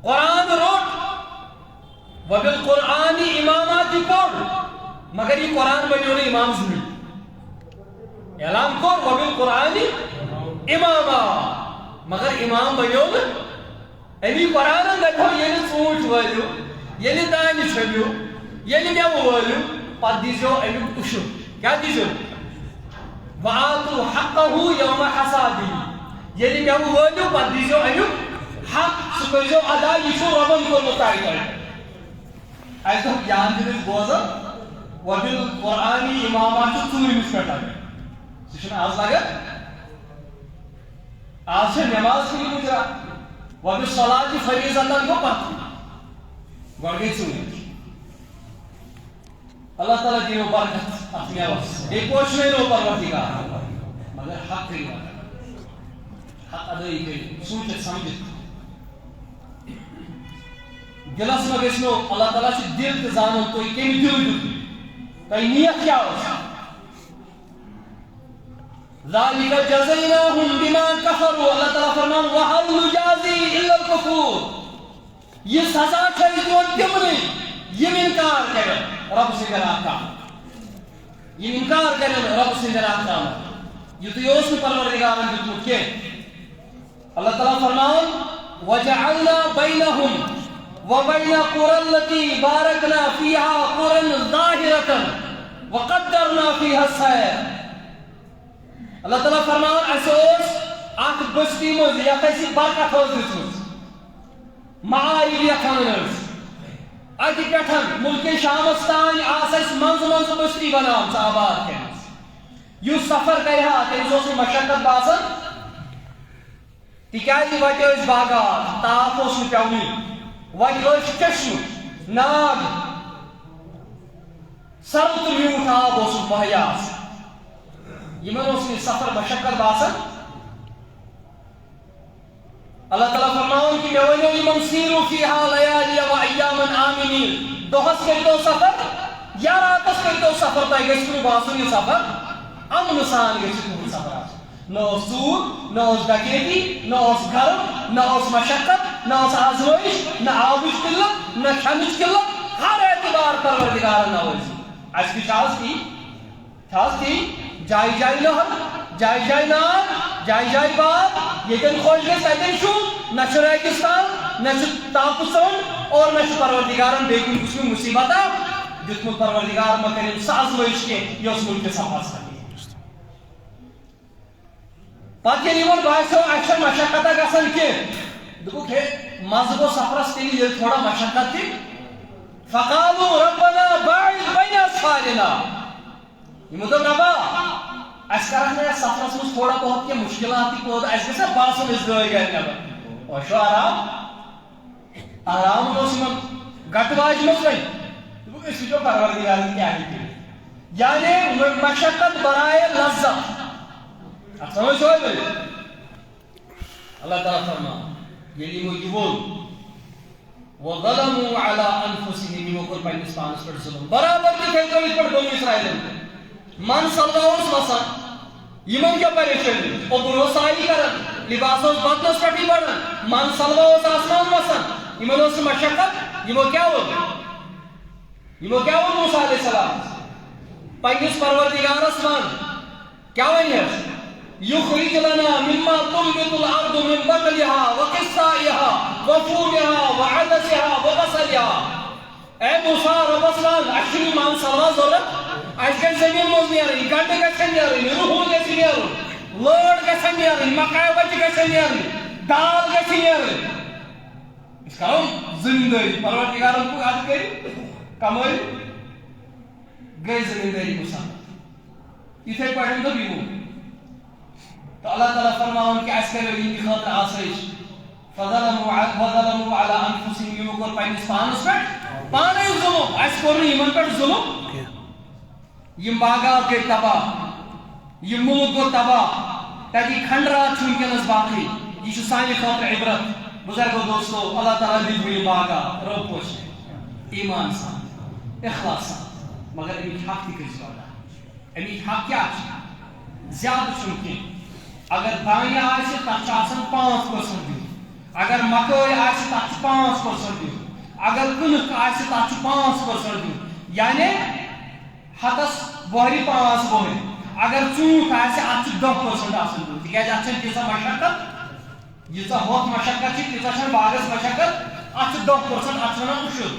قرآن روٚٹ وبالقرآن امامات پوٚر مگر یہ قرآن بنیو نہٕ امام ضروٗری اعلان کوٚر وبالقرآن اماما مگر امام بنیو نہٕ امی قرآن دپیو ییٚلہِ ژوٗنٛٹھۍ وٲلِو ییٚلہِ دانہِ چھٔلِو ییٚلہِ مٮ۪وٕ وٲلِو پتہٕ دیٖزیو امیُک اُشُر کیٛاہ دیٖزیو وآتوا حقه یوم حصادِہ ییٚلہِ مٮ۪وٕ وٲلِو پتہٕ دیٖزیو امیُک حق سُہ کٔرزیو ادا یہِ چھُ رۄبن کوٚرمُت تۄہہِ تۄہہِ اَسہِ دوٚپ یان چھِ أسۍ بوزان وبالقرآن امامات چھُ ژوٗرمِس پٮ۪ٹھ لگان سُہ چھُنہٕ آز لگان آج چھِ نٮ۪ماز کُنہِ گُزران وبالصلاۃ فریضۃً گوٚو پتہٕ گۄڈٕ گٔے ژوٗرمِس اللہ تعالیٰ دِیو برکت اتھ میوس بیٚیہِ پوشنٲیو پروردگار مگر حق کٔرِو ادا حق ادٲیی کٔرِو سوٗنٛچِتھ سمجھِتھ دلس منٛز گژھِ نہٕ اللہ تعالیٰ چھُ دل تہِ زانان تُہۍ کمہِ دِلہٕ دیُت تۄہہِ نیت کیٛاہ ٲس ذالک جزیناہم بما کفروا اللہ تعالیٰ فرمان وَهَلْ نُجَازِي إِلَّا الْكُفُورَ یہ سزا چھے دیون تمنے یم انکار کرن رب سندر احکام یم انکار کرن رب سندر احکام یہ تو یوس پروردگارن دیتمت کی اللہ تعالیٰ فرمان وَجَعَلْنَا بَيْنَهُمْ وَبَيْنَ قُرَى الَّتِي بَارَكْنَا فِيهَا قُرًى ظَاهِرَةً وَقَدَّرْنَا فِيهَا السَّيْرَ اللہ تعالیٰ فرمان اسوس اخ بستی مز یتھ اسی برکت ٲس دِژمٕژ معارف یتھن ٲس اتہِ پٮ۪ٹھ ملکہِ شامس تام آس اسہِ منٛزٕ منٛزٕ بستی بنٲومٕژ آباد کٔرمٕژ یُس سفر کرِ ہا تٔمِس اوس نہٕ مشقت باسان تِکیازِ وتہِ ٲسۍ باغات تاپھ اوس نہٕ پیٚونٕے وتہِ ٲسۍ چشمہٕ ناگ سرد تہٕ میوٗٹھ آب اوسُکھ مہیا آسان یمن اوس نہٕ سفر مشقت باسان اللہ تعالیٰ فرماون کہ مےٚ ؤنِو یمن سیٖرو فیٖہا لیالیَ وَأَیَّامًا آمِنیٖن دۄہس کٔرۍتو سفر یا راتس کٔرۍتو سفر تۄہہِ گژھِوٕ نہٕ باسُن یہِ سفر امنہٕ سان گژھِ تُہُنٛد سفر آسُن نہ اوس ژوٗر نہ اوس ڈکیتی نہ اوس گرم نہ اوس مشقت نہ اوس آزمٲیش نہ آبٕچ قلت نہ کھٮ۪نٕچ قلت ہر اعتبار پروردگارن نوٲزی اَسہِ تہِ چھِ آز تی جائے جائے نہر جائے جائے نار جائے جائے باب یتن خوش گژھِ تتن چھُ نہ چھُ ریگستان نہ چھُ تاپہٕ ژوٚنٛڈ اور نہ چھُ پروردگارن بیٚیہِ کُنہِ قٕسمُک مُصیبتا دیُتمُت پروردگار ما کٔرِنۍ سۄ آزمٲیش کینٛہہ یۄس مُلکہِ سفرس کرِ پتہٕ ییٚلہِ یِمن باسیو اَسہِ چھنہٕ مشقتا گژھان کینٛہہ دوٚپُکھ ہے مزٕ گوٚو سفرس تیٚلہِ ییٚلہِ تھوڑا مشقت تہِ فقالوا ربنا باعد بین اسفارنا یمو دوٚپ ربا اَسہِ کرکھ نہٕ یتھ سفرس منٛز تھوڑا بہت کینٛہہ مُشکلات تہِ پٲدٕ اَسہِ گژھِ نہ باسُن أسۍ درٛاے گرِ نٮ۪بر وۄنۍ چھُ آرام اوس یِمن گٹہٕ واجمٕژ وۄنۍ دوٚپُکھ أسۍ وٕچھو پروردگارن کیٛاہ ہیٚکہِ کٔرِتھ یعنی مشقت برائے لذت اتھ سمجھ چھو اللہ تعالیٰ فرمان ییٚلہِ یِمو یہِ ووٚن وَظَلَمُوا عَلَىٰ أَنفُسِهِمْ یِمو کوٚر پننِس پانس پٮ۪ٹھ ظُلم برابر تہِ تھٲیتو یِتھ پٲٹھۍ بنو اسرائیلن من سلوا اوس وسان یمن کیٛاہ پریشٲنی اوٚبُر اوس ساری کران لباس اوس بدنس پٮ۪ٹھٕے بڑان من سلوا اوس آسمان وسان یمن اوس نہٕ مشقت یمو کیٛاہ ووٚن موسیٰ علیہ السلام پننِس پروردگارس ون کیٛاہ ونیٚس یُخرج لنا مما تنبت الارض من بقلها وقثائها وفومها وعدسها وبصلها اے موسیٰ ربس ون اَسہِ چھُنہٕ من سلوا ضروٗرت اَسہِ گژھِ زٔمیٖن منٛز نیرٕنۍ گنڈٕ گژھن نیرٕنۍ رُہُن گژھِ نیرُن لٲر گژھن نیرٕنۍ مکاے وچہِ گژھن نیرٕنۍ دال گژھِ نیرٕنۍ أسۍ کرو زٔمیٖندٲری پروردگارن کوٚر اَدٕ کٔرِو کمٲیِو گٔے زٔمیٖندٲری مُسلط یِتھَے پٲٹھۍ دوٚپ یِمو تہٕ اللہ تعالیٰ فرماوُن کہِ اَسہِ کریو یِہنٛدِ خٲطرٕ آسٲیِش فظلموا علی انفسہم یِمو کوٚر پننِس پانس پٮ۪ٹھ پانے ظُلم اَسہِ کوٚر نہٕ یِمن پٮ۪ٹھ ظُلم یم باغات گٔے تباہ یم ملک گوٚو تباہ تتِکۍ کھنڈرات چھِ ونکیٚنس باقٕے یہِ چھُ سانہِ خٲطرٕ عبرت بزرگو دوستو اللہ تعالیٰ دِتۍ یِم باغات رۄب پوشہِ ایمان سان اخلاص سان مگر امیِکۍ حق تہِ کٔرۍزیو ادا امیِکۍ حق کیٛاہ چھِ زیادٕ چھُنہٕ کینٛہہ اگر دانہِ آسہِ تتھ چھُ آسان 5% دیُن اگر مکٲے آسہِ تتھ چھُ 5% دیُن اگر کٕنٕک آسہِ تتھ چھُ 5% دیُن یعنی ہتس بۄہرِ 5 بۄہرِ اگر ژوٗنٛٹھ آسہِ اتھ چھُ 10% آسان دیُن تِکیٛازِ اتھ چھنہٕ تیٖژاہ مشقت ییٖژاہ ہوٚتھ مشقت چھِ تیٖژاہ چھنہٕ باغس مشقت اتھ چھُ 10% اتھ چھِ ونان اُشُر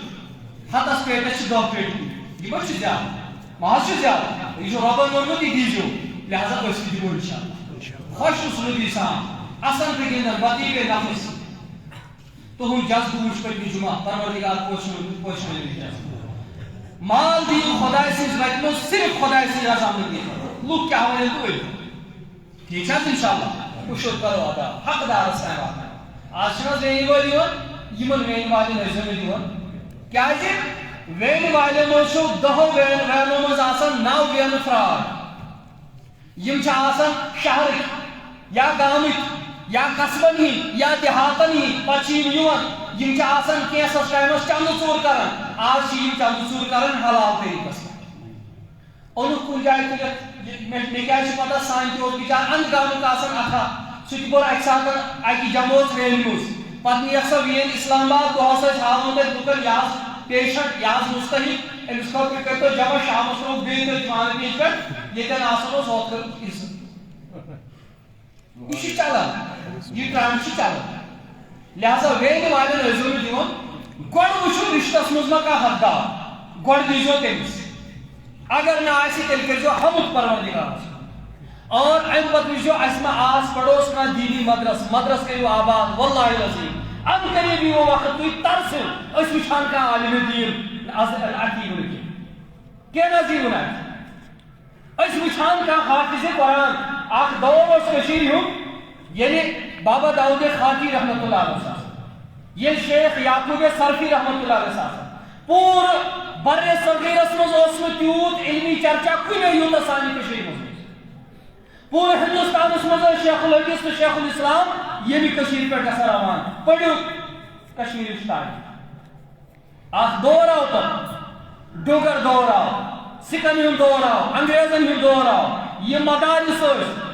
ہتس پیٹس چھِ 10 پیٹہِ دِنۍ یہِ ما چھُ زیادٕ ما حظ چھُ زیادٕ یہِ چھُ رۄبن ووٚنمُت یہِ دیٖزیو لہذا أسۍ تہِ دِمو انشاءاللہ خوش اسلوٗبی سان اصل پٲٹھۍ بتی گٔے نفس تُہُنٛد جذبہٕ وٕچھ پٔتمہِ جُمعہ پروردگار پوشہِ مال دِیِو خۄداے سٕنٛزِ وتہِ منٛز صرف خۄداے سٕنٛزِ رضامندی خٲطرٕ لُکھ کیٛاہ وَنن تہٕ ؤلِو ٹھیٖک چھا انشاءاللہ اُشُر کرو ادا حقدارس تام واتناوو آز چھِنہٕ حظ ویٚنہِ وٲلۍ یِوان یِمن ویٚنہِ والٮ۪ن ٲسۍزیو نہٕ دِوان کیٛازِ ویٚنہِ والٮ۪ن منٛز چھُ 10 ویٚنو منٛز آسان 9 ویٚنہٕ فراڈ یِم چھِ آسان شہرٕکۍ یا گامٕکۍ یا قصبن ہٕنٛدۍ یا دیہاتن ہٕنٛدۍ پتہٕ چھِ یِم چھِ آسان کینٛژس ٹایمس چندٕ ژوٗر کران آز چھِ یِم چندٕ ژوٗر کران حلال طریٖقس پٮ۪ٹھ ان کن جائے مے کیا پتہ سان تہ بچار اند گامک اکھا سہ بور اکہ سات اکہ جماعت ویل مز پتہ نیک سا وین اسلام آباد دہس ہاؤن تھی دکن یہ پیشنٹ یہ مستحق امس خاطر کرتو جمع شامس روک بیٚیہِ تٔتھۍ خانہ پیش پہ یتن آسان اوت یہ چلان یہ ٹرینڈ چلان لہذا ویل والن ٲسۍزیو نہٕ دِوان گۄڈٕ وٕچھو رشتس منٛز ما کانٛہہ حقدار گۄڈٕ دیٖزیو تٔمِس اگر نہ آسہِ تیٚلہِ کٔرۍزیو حمد پروردگارس اور امہِ پتہٕ وٕچھزیو اَسہِ ما آس پڑوس کانٛہہ دیٖنی مدرس کٔرِو آباد واللہ العظیٖم ام قریب یہ وقت تھی ترسو اس وچھان کا عالم دین اتی ون کی نظیر ون اس وچھان کا حافظ قرآن اخ دور اس کشیر ہوں یعنی بابا داؤد خاکی رحمت اللہ علیہ یہ شیخ یعقوب سرفی رحمت اللہ علیہ پور بر صغیرس مز اس تیوت علمی چرچا کنے یوت سانی کشیر مز پور ہندوستانس مز شیخ الحدیث تو شیخ الاسلام یہ بھی کشیر پہ گژھان روان پڑھو کشمیر تاریخ اخ دور آو تو ڈوگر دور آو سکن ہند دور آو انگریزن ہند دور آو یہ مدارس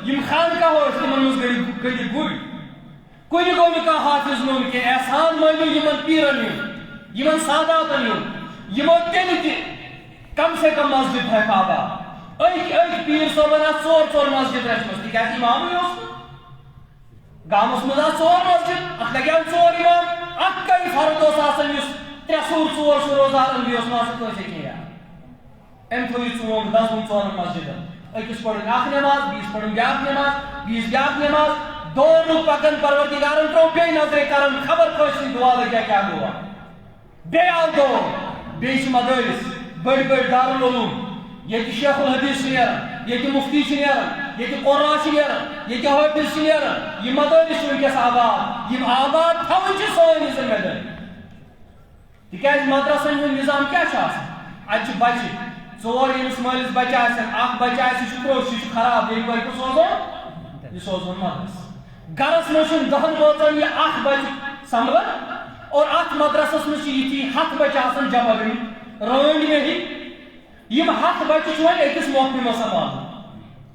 یم خانقاہ تمن مز گڑی گڑ کن گو نہ کانٛہہ حافظ نون کی احسان مٲنِو یمن پیرن ہُنٛد یمن ساداتن ہُنٛد یمو تیٚلہِ تہِ کم سے کم مسجد ہے کعبہ أکۍ پیٖر صٲبن ژور مسجد رچمژ تِکیٛازِ اِمامٕے اوس نہٕ گامس منٛز ژور مسجد اتھ لگیو ژور امام اکے فرد اوس آسان یُس ترٛےٚ سوٗر ژور سوٗر روزان بیٚیہِ اوس نہٕ آسان کٲنٛسے کینٛہہ أمۍ تھٲو یہِ ژوٗنٛٹھ دزوُن ژورن مسجدن أکِس پٔرٕنۍ اکھ نٮ۪ماز بیٚیِس پٔرٕنۍ بیٛاکھ نٮ۪ماز بیٚیِس بیٛاکھ نٮ۪ماز دورُک پکان پروردگارن ترٛوو بیٚیہِ نظرِ کران خبر کٲنٛسہِ دعا لگیا کیٛاہ دعا بیٚیہِ آو دور بیٚیہِ چھِ مدارس بٔڑۍ بٔڑۍ دارالعلوم ییٚتہِ شیخ الحدیث چھِ نیران ییٚتہِ مفتی چھِ نیران ییٚتہِ قرآن چھِ نیران ییٚتہِ حٲفظ چھِ نیران یِم مدارس چھِ وٕنکیٚس آباد یِم آباد تھاوٕنۍ چھِ سٲنۍ ذمہٕ دٲری تِکیٛازِ مدرسن ہُنٛد نظام کیٛاہ چھُ آسان اتہِ چھُ بچہِ ژور ییٚمِس مٲلِس بچہِ آسن اکھ بچہِ آسہِ یہِ چھُ ترٛوٚش یہِ چھُ خراب بیٚیہِ کتہِ سوزون یہِ سوزون مدرس گرس منٛز چھُنہٕ دہن بٲژن یہِ اکھ بچہِ سمبلان اور اتھ مدرسس منٛز چھِ یِتھی 100 بچہِ آسان جمع گٔمٕتۍ رٲنٛڈۍ مےٚ ہِوۍ یم 100 بچہِ چھِ وۄنۍ أکِس محکمس سنبھالان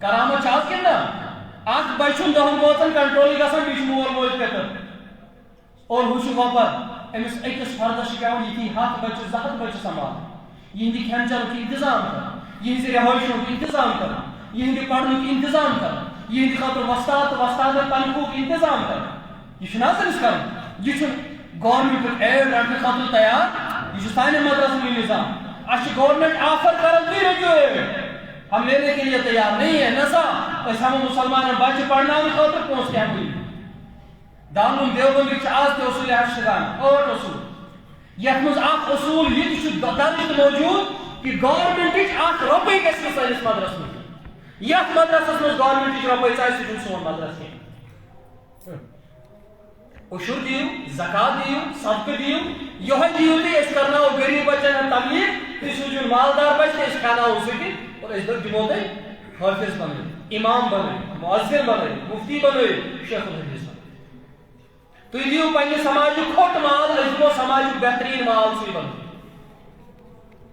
کرامت چھِ آز کِنہٕ نہ اکھ بچہِ چھُنہٕ 10 بٲژن کنٹرولٕے گژھان بیٚیہِ چھُ مول موج پٮ۪تر اور ہُہ چھُ وۄپر أمِس أکِس فردس چھِ پیٚوان یِتھی 100 بچہِ 200 بچہِ سنبھالان یِہنٛدِ کھٮ۪ن چٮ۪نُک انتظام کران یِہنٛزِ رہٲیشُک انتظام کران یِہنٛدِ پرنُک انتظام کران یِہنٛدِ خٲطرٕ وۄستاد تہٕ وۄستادن تنخواہُک انتظام کران یہِ چھُنہ حظ أمِس کرُن یہِ چھُنہٕ گورمنٹُک ایڈ رٹنہٕ خٲطرٕ تیار یہ سانے مدرسے نظام اچھا گورنمنٹ آفر کرن تھی رکیو ہم لینے کے لیے تیار نہیں ہے نسا اس ہم مسلمان بچے پڑھنا خاطر پہنچ کے ہم دارالعلوم دیوبند کے آج تے اصول ہشتگان اور اصول یتھ مز اخ اصول یہ درج موجود کہ گورنمنٹ اخ روپے گژھِ سٲنِس مدرسس منٛز یتھ مدرسس منٛز گورنمنٹ روپے ژایہِ سُہ چھُنہٕ سون مدرس کینٛہہ عشر دیو زکات دیو صدقہ دیو یہ دیو تھی اس کرناو غریب بچن ہن تبلیغ تھی سوزون مالدار بچ اس کھاناو سکی اور اس در دمو تے حافظ بنے امام بنے مؤذن بنے مفتی بنے شیخ الحدیث بنے تو دیو پنہ سماج کھوٹ مال اس دمو سماج بہترین مال سی بنے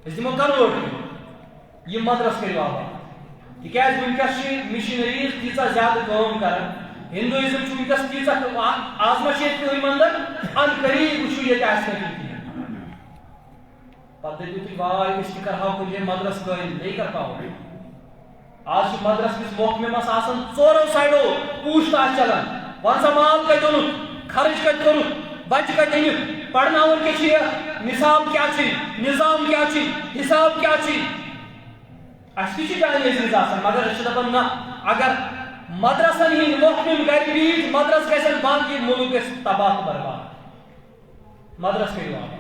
اس دمو کروڑ یہ مدرس کریو آباد تکیاز ونکس مشینریز تیژا زیادہ کٲم کران ہندوازم چھُ ونکس تیژا آز ما چھِ ییٚتہِ کٕہٕنۍ منٛدر ان قریب وٕچھِو ییٚتہِ آسہِ نہٕ کِہیٖنۍ پتہٕ دٔپِو تُہۍ واے أسۍ تہِ کرہاو کُنہِ جایہِ مدرس قٲیِم نہیں کر پاو آز چھُ مدرس کِس محکمس آسان ژورو سایڈو پوٗچھ تاچھ چلان وَن سا مال کتہِ اوٚنُتھ خرٕچ کتہِ کوٚرُتھ بچہِ کتہِ أنِتھ پرناوُن کیٛاہ چھُ نصاب کیٛاہ چھُ نظام کیٛاہ چھُ حساب کیٛاہ چھُ اَسہِ تہِ چھِ جانہِ عزیٖز آسان مگر أسۍ چھِ دپان نہ اگر مدرسن ہند محکم گر بیٖٹھ مدرس گژھن بند یہ ملک گژھِ تباہ تہٕ برباد مدرس کٔرِو آباد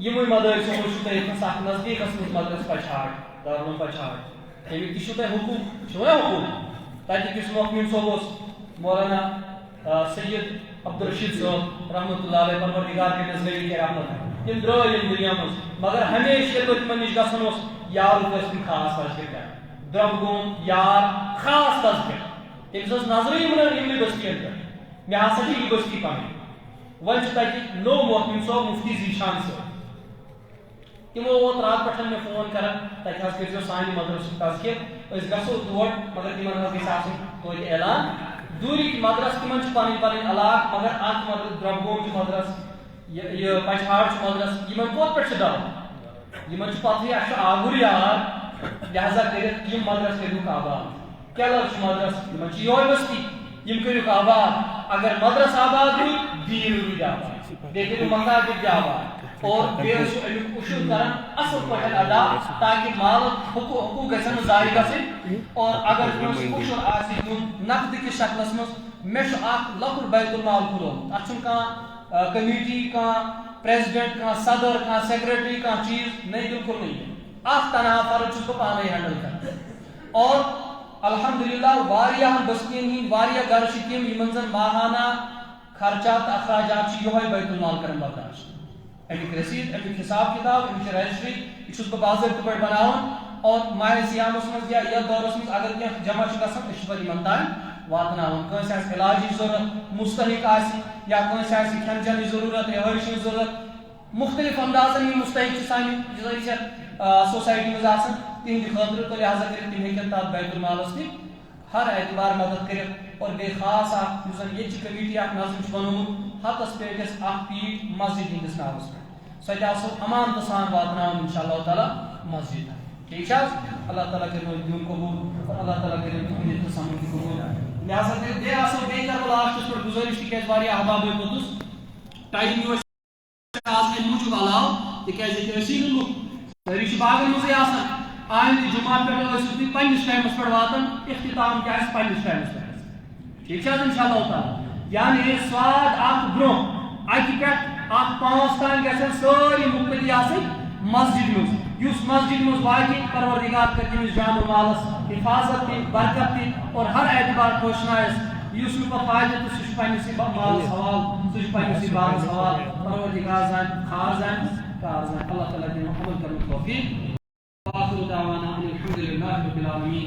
یِمے مدارسو منٛز چھُو تۄہہِ ییٚتنس اکھ نزدیٖکس منٛز مدرس پچھاڑ دارالعلوم پچھاڑ تمیُک تہِ چھُو تۄہہِ حقوٗق چھُوا حقوٗق تتیُک یُس محکم صٲب اوس مولانا سید عبدالرشید صٲب رحمتہ اللہ علیہ پروردگار کٔرِنَس گٔلی کہِ رحمت تِم درٛاے ییٚمہِ دُنیا منٛز مگر ہمیشہ ییٚلہِ تِمن نِش گژھُن اوس یارُک ٲسۍ تِم خاص فٲصلہٕ کران درب گوم یار خاص تذکر تمس ٲس نظرٕے یِمنٕے بستین پٮ۪ٹھ مےٚ ہسا چھِ یہِ بستی پنٕنۍ وۄنۍ چھُ تتہِ نوٚو محکم صٲب مفتی زیشان صٲب تمو ووت رات پٹھ مے فون کران تتہ حظ کٔرزیٚو سانہِ مدرسُک تذکر أسۍ گژھو تور مگر تمن حظ گژھِ آسٕنۍ توتہِ اعلان دوٗرِکۍ مدرس تمن چھِ پنٕنۍ پنٕنۍ علاقہٕ مگر اکھ مدرس درٛبگوم چھُ مدرس یہ پچہاڑ چھُ مدرس یمن کوٚت پٮ۪ٹھ چھُ ڈر یمن چھُ پتہٕے اَسہِ چھُ آگُر یار لہذا کٔرِتھ یِم مدرس کٔرۍہُکھ آباد کیلر چھُ مدرس یمن چھِ یہوے بستی یم کٔرِکھ آباد اگر مدرس آباد روٗدۍ دیٖن روٗدۍ آباد بیٚیہِ کٔرِو مساجد تہِ آباد اور بیٚیہِ ٲسِو امیُک اُشُر کران اصل پٲٹھۍ ادا تاکہ مالُک حقوٗق گژھن نہٕ ضایع گژھٕنۍ اور اگر کٲنٛسہِ اُشُر آسہِ دیُن نقدٕ کِس شکلس منٛز مےٚ چھُ اکھ لۄکُٹ بیت المال کھُلومُت اتھ چھُنہٕ کانٛہہ کمیٹی کانٛہہ پریزیڈنٹ کانٛہہ صدر کانٛہہ سیکرٹری کانٛہہ چیٖز نہیں بالکل نہیں اکھ تنہا فرد چھُس بہٕ پانے ہینڈل کران اور الحمدللہ واریاہن بستین ہٕنٛدۍ واریاہ گرٕ چھِ تِم یمن زن ماہانہ خرچات تہٕ اخراجات چھِ یہوے بیت المال کران برداشت امیُک رسیٖد امیُک حساب کتاب امِچ رجسٹری یہِ چھُس بہٕ باضٲبطہٕ پٲٹھۍ بناوان اور ماہِ سیامس منٛز یا یتھ دورس منٛز اگر کینٛہہ جمع چھُ گژھان أسۍ چھِ پتہٕ یِمن تام واتناوان کٲنٛسہِ آسہِ علاجٕچ ضروٗرت مستحق آسہِ یا کٲنٛسہِ آسہِ کھٮ۪ن چٮ۪نٕچ ضروٗرت رہٲیشٕچ ضروٗرت مختلف اندازن یِم مستحق چھِ سانہِ یتھ سوسایٹی منٛز آسان تِہنٛدِ خٲطرٕ تہٕ لہٰذا کٔرِتھ تِم ہیٚکن تتھ بیت المالس تہِ ہر اعتبار مدد کٔرِتھ اور بیٚیہِ خاص اکھ یُس زن ییٚتہِ چہِ کمیٹی اکھ نظم چھُ بنومُت ہتس پیٹس اکھ پیٖٹ مسجد ہٕنٛدِس ناوس پٮ۪ٹھ سۄ تہِ آسو امانتہٕ سان واتناوان انشاء اللہ تعالیٰ مسجد ٹھیک چھا اللہ تعالیٰ کٔرِنو دیُن قبوٗل اور اللہ تعالیٰ کٔرِنو تُہنٛدِ تہٕ سمن تہِ قبوٗل لہٰذا کٔرِتھ بیٚیہِ آسو بیٚیہِ کرٕ بہٕ لاسٹس پٮ۪ٹھ گُزٲرِش تِکیازِ واریاہ احبابٕے پوٚتُس ٹایم یوٗز آز امہِ موٗجوٗب علاوٕ تِکیازِ ییٚتہِ ٲسی نہٕ لُکھ سٲری چھِ باغن منٛزٕے آسان آیندٕ جُمعہ پٮ۪ٹھ ٲسِو تُہۍ پننِس ٹایمس پٮ۪ٹھ واتان اختتام تہِ آسہِ پننِس ٹایمس پٮ۪ٹھ ٹھیک چھا حظ انشاء اللہ تعالیٰ یعنی سواد اکھ برونٛہہ اکہِ پٮ۪ٹھ اکھ 5 تام گژھن سٲری مُقتدی آسٕنۍ مسجد منٛز یُس مسجد منٛز واتہِ پروردگار کَرِ تٔمِس جان و مالس حفاظت تہِ برکت تہِ اور ہر اعتبار پوشنایس یُس نہٕ پتہٕ فٲیدٕ تہٕ سُہ چھُ پننِسٕے مالس حوالہٕ سُہ چھُ پننِسٕے باغس حوالہٕ پروردگار زانہِ خار زانہِ کار زانہِ اللہ تعالیٰ دِنو عمل کرنُک توفیٖق وآخر دعوانا ان الحمد لله رب العالمين